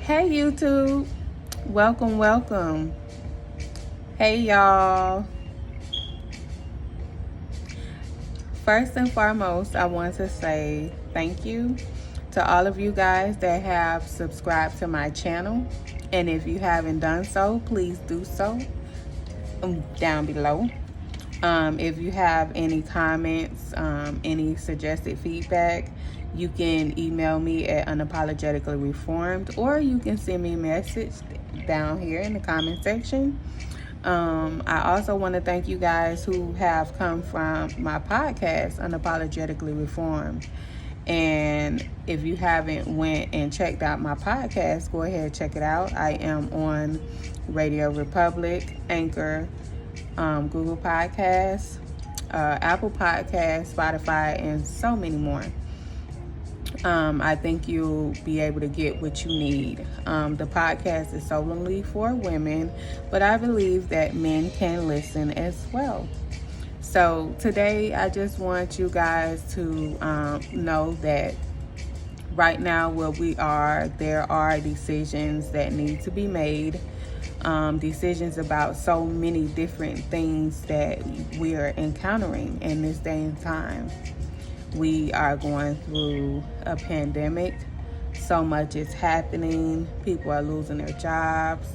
Hey YouTube, welcome. Hey y'all. First and foremost, I want to say thank you to all of you guys that have subscribed to my channel. And if you haven't done so, please do so down below. If you have any comments, any suggested feedback, you can email me at unapologeticallyreformed, or you can send me a message down here in the comment section. I also want to thank you guys who have come from my podcast, Unapologetically Reformed. And if you haven't went and checked out my podcast, go ahead and check it out. I am on Radio Republic, Anchor, Google Podcasts, Apple Podcasts, Spotify, and so many more. I think you'll be able to get what you need. The podcast is solely for women, but I believe that men can listen as well. So today, I just want you guys to know that right now where we are, there are decisions that need to be made. Decisions about so many different things that we are encountering in this day and time. We are going through a pandemic. So much is happening. People are losing their jobs.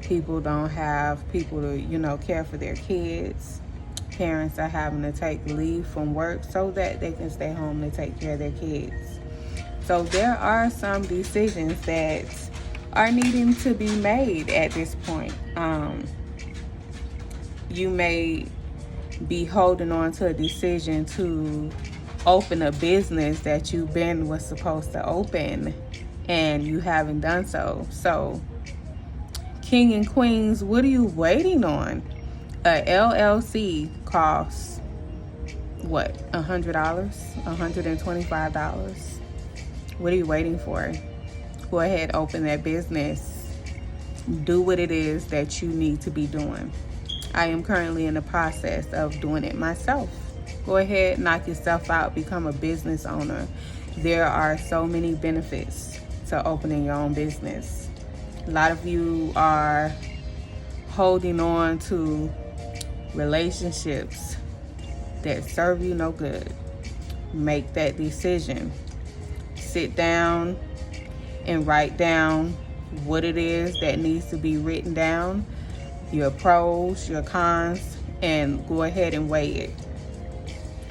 People don't have people to, care for their kids. Parents are having to take leave from work so that they can stay home to take care of their kids. So there are some decisions that are needing to be made at this point. You may be holding on to a decision to open a business that was supposed to open and you haven't done so. So, King and Queens, what are you waiting on? A LLC costs what? $100? $125? What are you waiting for? Go ahead, open that business. Do what it is that you need to be doing. I am currently in the process of doing it myself. Go ahead, knock yourself out, become a business owner. There are so many benefits to opening your own business. A lot of you are holding on to relationships that serve you no good. Make that decision. Sit down and write down what it is that needs to be written down, your pros, your cons, and go ahead and weigh it.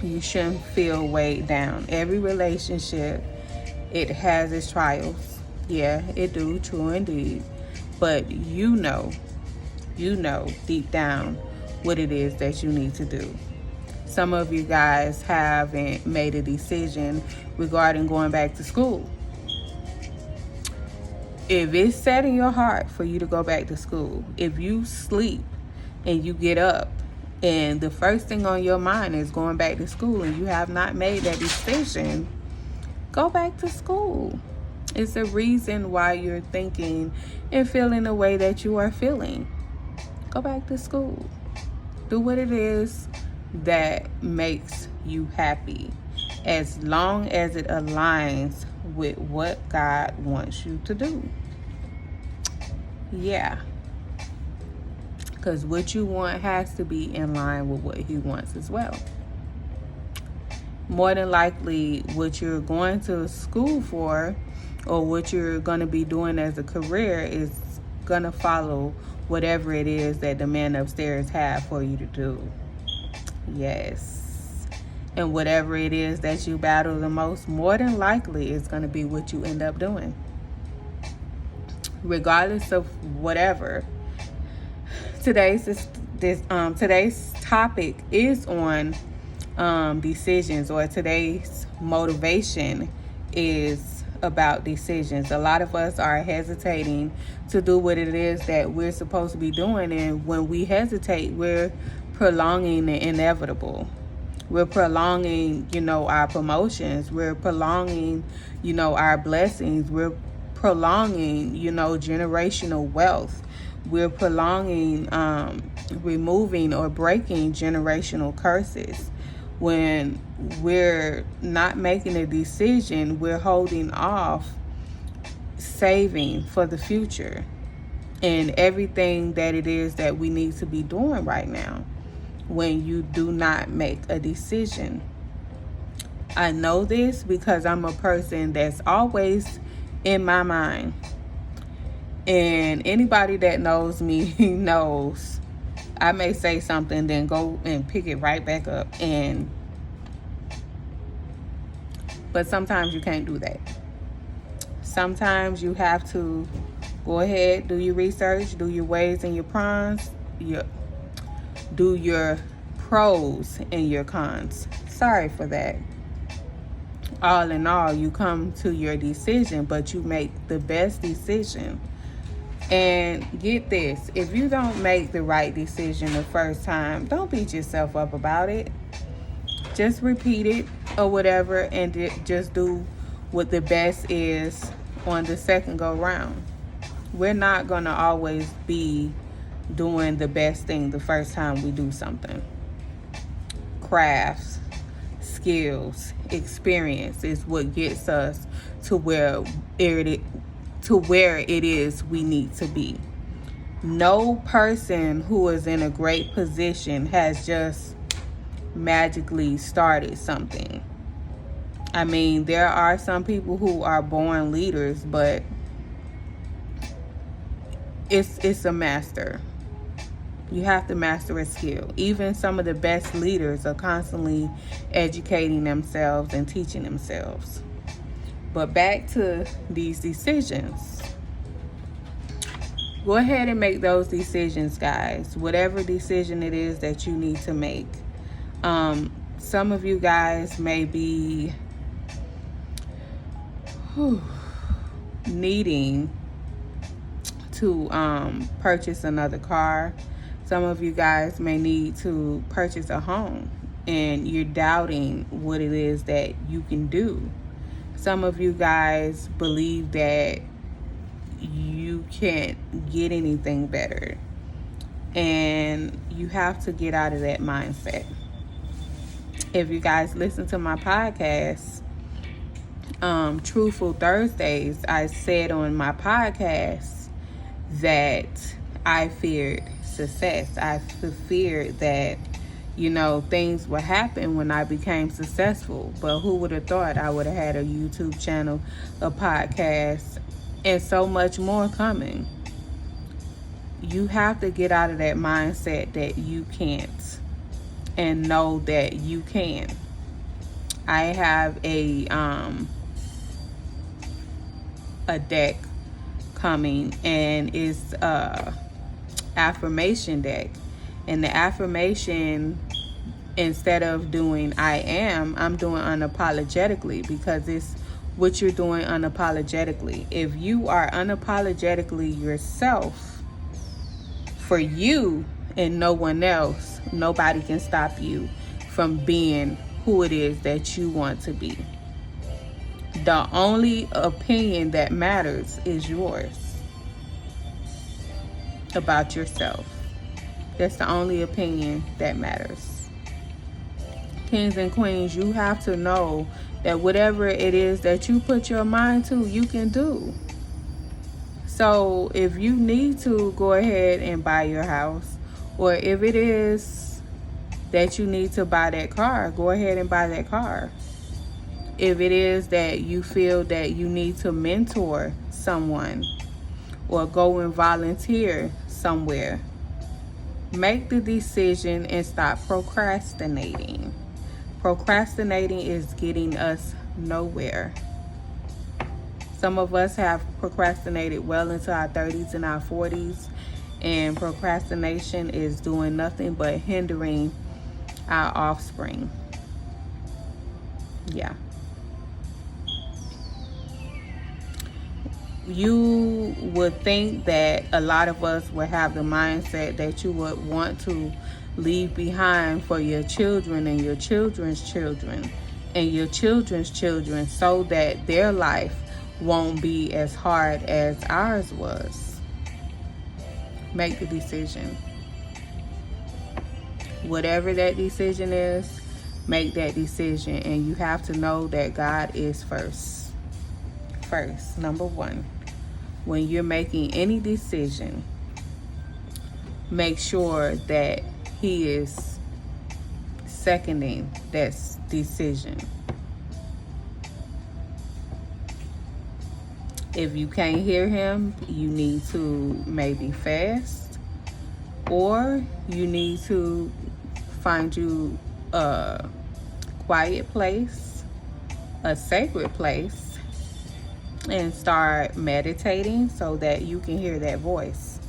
You shouldn't feel weighed down. Every relationship, it has its trials. Yeah, it do, true indeed. But you know deep down what it is that you need to do. Some of you guys haven't made a decision regarding going back to school. If it's set in your heart for you to go back to school, if you sleep and you get up and the first thing on your mind is going back to school and you have not made that decision, go back to school. It's the reason why you're thinking and feeling the way that you are feeling. Go back to school. Do what it is that makes you happy, as long as it aligns with what God wants you to do. Yeah. Because what you want has to be in line with what He wants as well. More than likely, what you're going to school for or what you're going to be doing as a career is going to follow whatever it is that the men upstairs have for you to do. Yes. And whatever it is that you battle the most, more than likely is going to be what you end up doing. Regardless of whatever. Today's topic is on decisions, or today's motivation is about decisions. A lot of us are hesitating to do what it is that we're supposed to be doing, and when we hesitate, we're prolonging the inevitable. We're prolonging, our promotions. We're prolonging, our blessings. We're prolonging, generational wealth. We're prolonging, removing or breaking generational curses. When we're not making a decision, we're holding off saving for the future and everything that it is that we need to be doing right now when you do not make a decision. I know this because I'm a person that's always in my mind. And anybody that knows me knows I may say something, then go and pick it right back up. But sometimes you can't do that. Sometimes you have to go ahead, do your research, do your ways and your pros, do your pros and your cons. Sorry for that. All in all, you come to your decision, but you make the best decision. And get this, if you don't make the right decision the first time, don't beat yourself up about it. Just repeat it or whatever, and just do what the best is on the second go round. We're not going to always be doing the best thing the first time we do something. Crafts, skills, experience is what gets us to where it is we need to be. No person who is in a great position has just magically started something. I mean, there are some people who are born leaders, but it's a master. You have to master a skill. Even some of the best leaders are constantly educating themselves and teaching themselves. But back to these decisions. Go ahead and make those decisions, guys. Whatever decision it is that you need to make. Some of you guys may be needing to purchase another car. Some of you guys may need to purchase a home, and you're doubting what it is that you can do. Some of you guys believe that you can't get anything better, and you have to get out of that mindset. If you guys listen to my podcast, Truthful Thursdays, I said on my podcast that I feared success. I feared that, things would happen when I became successful. But who would have thought I would have had a YouTube channel, a podcast, and so much more coming? You have to get out of that mindset that you can't and know that you can. I have a deck coming, and it's affirmation deck. And the affirmation, instead of doing I'm doing unapologetically, because it's what you're doing unapologetically. If you are unapologetically yourself, for you and no one else, nobody can stop you from being who it is that you want to be. The only opinion that matters is yours about yourself. That's the only opinion that matters. Kings and queens, you have to know that whatever it is that you put your mind to, you can do. So if you need to go ahead and buy your house, or if it is that you need to buy that car, go ahead and buy that car. If it is that you feel that you need to mentor someone or go and volunteer somewhere, make the decision and stop procrastinating. Procrastinating is getting us nowhere. Some of us have procrastinated well into our 30s and our 40s, and procrastination is doing nothing but hindering our offspring. Yeah. You would think that a lot of us would have the mindset that you would want to leave behind for your children and your children's children and your children's children, so that their life won't be as hard as ours was. Make the decision. Whatever that decision is, make that decision. And you have to know that God is first. Number one. when you're making any decision, make sure that he is seconding that decision. If you can't hear him, you need to maybe fast, or you need to find you a quiet place, a sacred place, and start meditating so that you can hear that voice.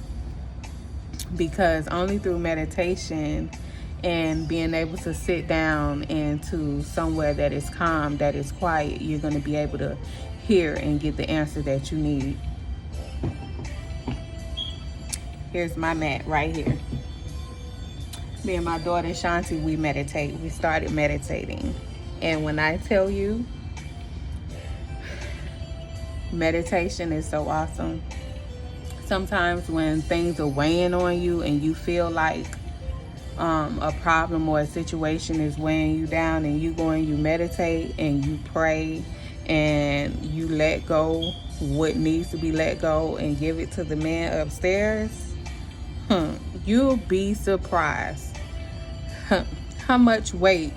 Because only through meditation and being able to sit down into somewhere that is calm, that is quiet, you're going to be able to hear and get the answer that you need. Here's my mat right here. Me and my daughter Shanti, we meditate. We started meditating. And when I tell you, meditation is so awesome. Sometimes when things are weighing on you and you feel like a problem or a situation is weighing you down, and you go and you meditate and you pray and you let go what needs to be let go and give it to the man upstairs, you'll be surprised how much weight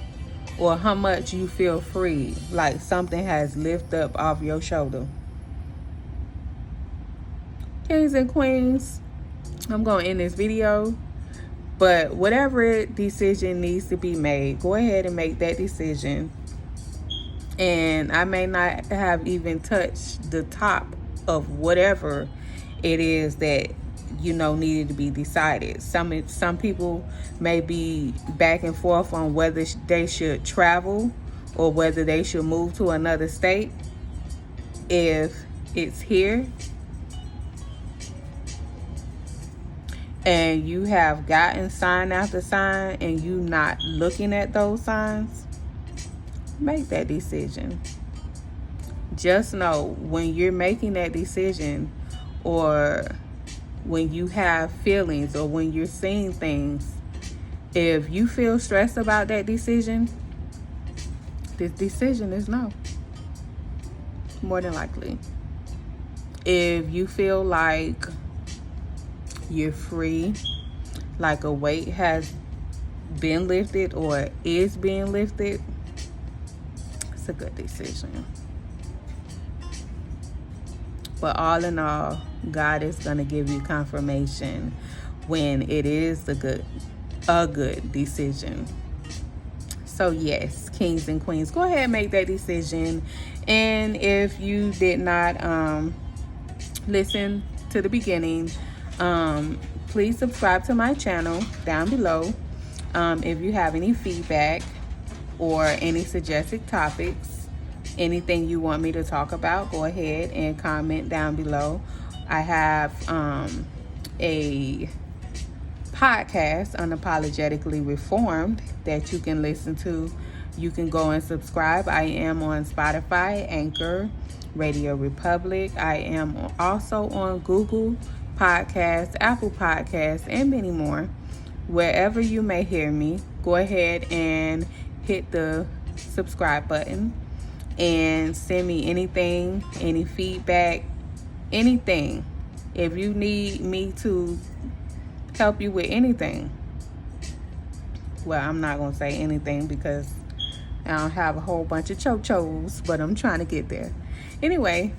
or how much you feel free, like something has lifted up off your shoulder. Kings and queens, I'm going to end this video, but whatever decision needs to be made, go ahead and make that decision. And I may not have even touched the top of whatever it is that needed to be decided. Some people may be back and forth on whether they should travel or whether they should move to another state. If it's here and you have gotten sign after sign and you not looking at those signs, make that decision. Just know when you're making that decision, or when you have feelings, or when you're seeing things, if you feel stressed about that decision, this decision is no. More than likely. If you feel like you're free, like a weight has been lifted or is being lifted, it's a good decision. But all in all, God is going to give you confirmation when it is a good decision. So yes, kings and queens, go ahead and make that decision. And if you did not listen to the beginning, please subscribe to my channel down below. If you have any feedback or any suggested topics, anything you want me to talk about, go ahead and comment down below. I have a podcast, Unapologetically Reformed, that you can listen to. You can go and subscribe. I am on Spotify, Anchor, Radio Republic. I am also on Google Podcasts, Apple Podcasts, and many more. Wherever you may hear me, go ahead and hit the subscribe button and send me anything, any feedback, anything. If you need me to help you with anything, well, I'm not going to say anything because I don't have a whole bunch of cho-chos, but I'm trying to get there. Anyway,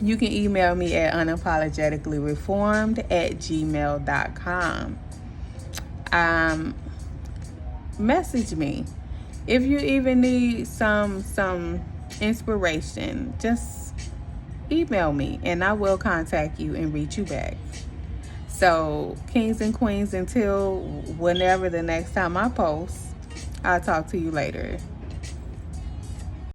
you can email me at unapologeticallyreformed@gmail.com. Message me. If you even need some inspiration, just email me and I will contact you and reach you back. So, kings and queens, until whenever the next time I post, I'll talk to you later.